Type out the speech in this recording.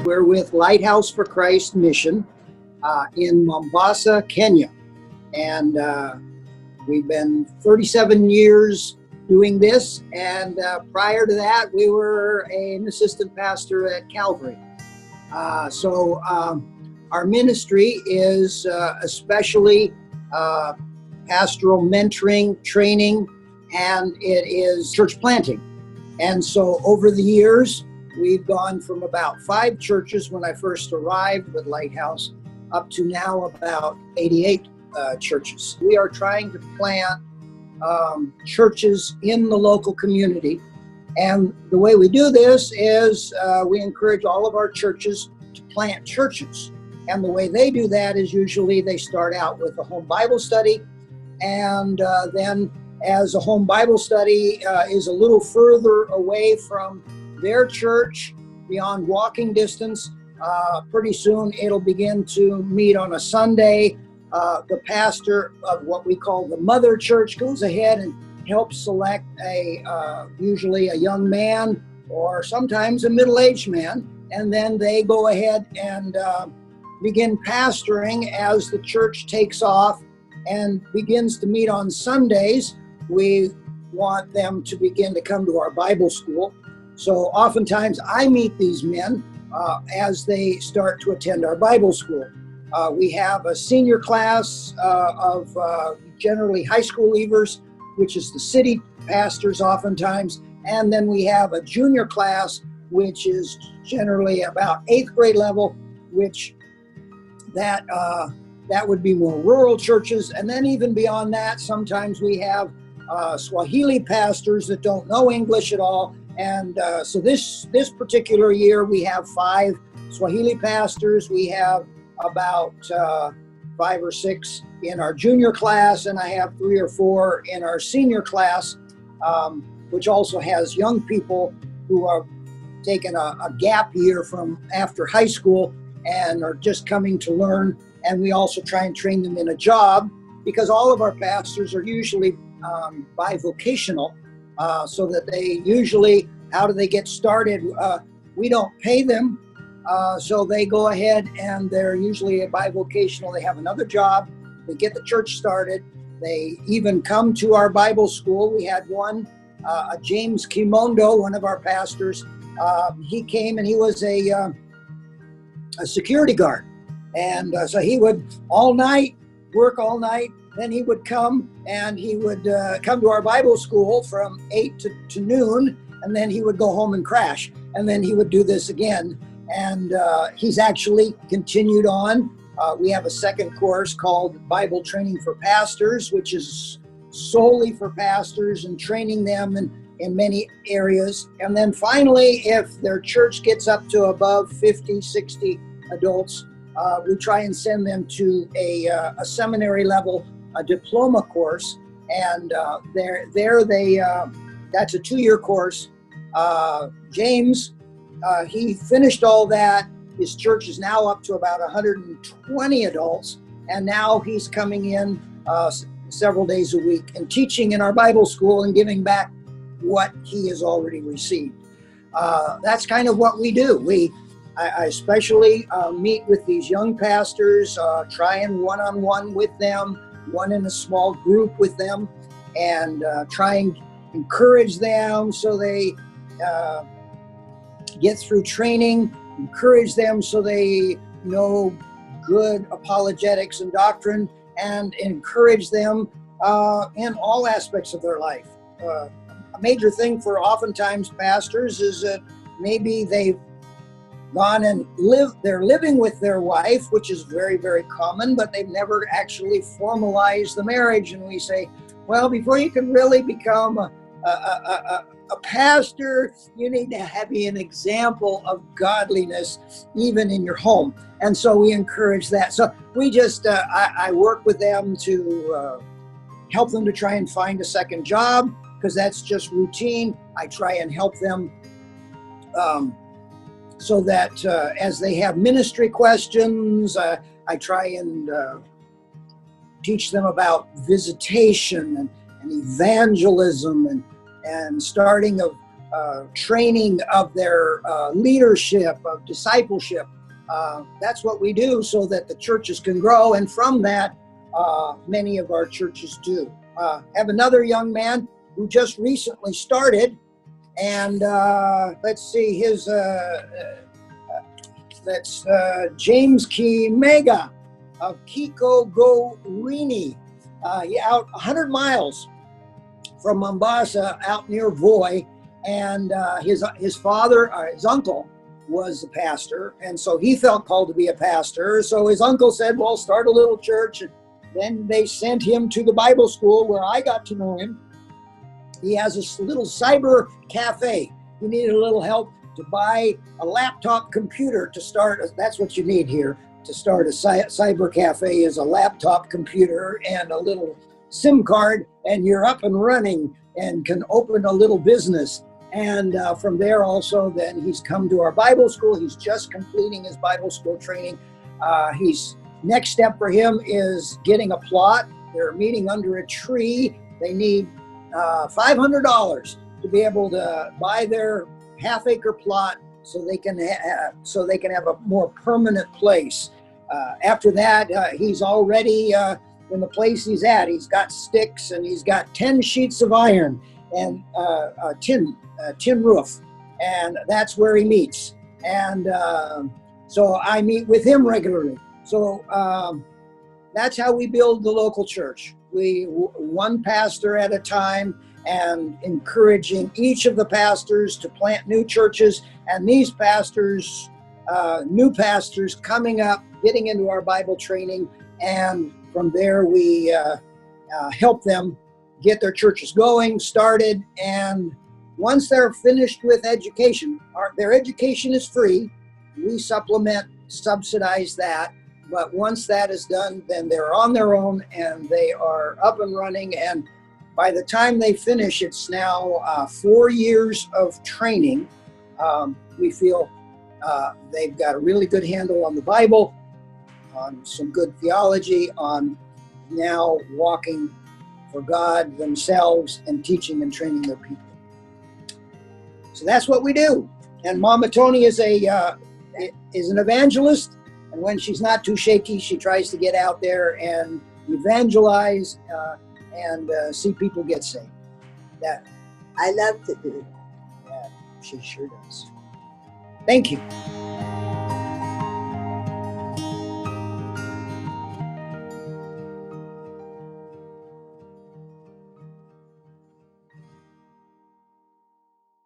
We're with Lighthouse for Christ Mission in Mombasa, Kenya. And we've been 37 years doing this. And prior to that, we were an assistant pastor at Calvary. So our ministry is especially pastoral mentoring, training, and it is church planting. And so over the years, we've gone from about 5 churches when I first arrived with Lighthouse up to now about 88 churches. We are trying to plant churches in the local community. And the way we do this is we encourage all of our churches to plant churches. And the way they do that is usually they start out with a home Bible study, and then as a home Bible study is a little further away from their church, beyond walking distance, pretty soon it'll begin to meet on a Sunday. The pastor of what we call the mother church goes ahead and helps select usually a young man or sometimes a middle-aged man, and then they go ahead and begin pastoring as the church takes off and begins to meet on Sundays. We want them to begin to come to our Bible school. So oftentimes I meet these men as they start to attend our Bible school. We have a senior class of generally high school leavers, which is the city pastors oftentimes. And then we have a junior class, which is generally about 8th grade level, which that would be more rural churches. And then even beyond that, sometimes we have Swahili pastors that don't know English at all. And so this particular year, we have 5 Swahili pastors. We have about 5 or 6 in our junior class, and I have 3 or 4 in our senior class, which also has young people who are taking a gap year from after high school and are just coming to learn. And we also try and train them in a job, because all of our pastors are usually bivocational, so that they usually, how do they get started? We don't pay them, so they go ahead and they're usually a bivocational. They have another job, they get the church started, they even come to our Bible school. We had one, James Kimondo, one of our pastors. He came and he was a security guard. And so he would work all night. Then he would come and he would come to our Bible school from 8 to noon. And then he would go home and crash. And then he would do this again. And he's actually continued on. We have a second course called Bible Training for Pastors, which is solely for pastors and training them in many areas. And then finally, if their church gets up to above 50, 60 adults, we try and send them to a seminary level, a diploma course. And that's a 2-year course. James, he finished all that. His church is now up to about 120 adults. And now he's coming in several days a week and teaching in our Bible school and giving back what he has already received. That's kind of what we do. I especially meet with these young pastors, try and one-on-one with them, one in a small group with them, and try and encourage them so they get through training, encourage them so they know good apologetics and doctrine, and encourage them in all aspects of their life. A major thing for oftentimes pastors is that maybe they've gone and they're living with their wife, which is very, very common, but they've never actually formalized the marriage. And we say, well, before you can really become a pastor, you need to be an example of godliness, even in your home. And so we encourage that. So we just, I work with them to help them to try and find a second job, because that's just routine. I try and help them so that as they have ministry questions, I try and teach them about visitation and evangelism and starting of training of their leadership, of discipleship. That's what we do so that the churches can grow, and from that, many of our churches do. Have another young man who just recently started, and let's see, that's James Kimega of Kiko Gorini, out 100 miles from Mombasa, out near Voi, and his father, his uncle, was a pastor, and so he felt called to be a pastor. So his uncle said, well, start a little church, and then they sent him to the Bible school where I got to know him. He has a little cyber cafe. He needed a little help to buy a laptop computer to start. That's what you need here to start a cyber cafe, is a laptop computer and a little SIM card, and you're up and running and can open a little business. And from there also, then he's come to our Bible school. He's just completing his Bible school training. Next step for him is getting a plot. They're meeting under a tree. They need $500 to be able to buy their half-acre plot so they can have a more permanent place. After that, he's already in the place he's at. He's got sticks, and he's got 10 sheets of iron and a tin roof, and that's where he meets. And so I meet with him regularly. So that's how we build the local church. We one pastor at a time, and encouraging each of the pastors to plant new churches, and these pastors, new pastors coming up, getting into our Bible training, and from there we help them get their churches going, started, and once they're finished with education, their education is free. We subsidize that. But once that is done, then they're on their own and they are up and running. And by the time they finish, it's now 4 years of training. We feel they've got a really good handle on the Bible, on some good theology, on now walking for God themselves and teaching and training their people. So that's what we do. And Mama Toni is an evangelist. And when she's not too shaky, she tries to get out there and evangelize and see people get saved. That I love to do. Yeah, she sure does. Thank you.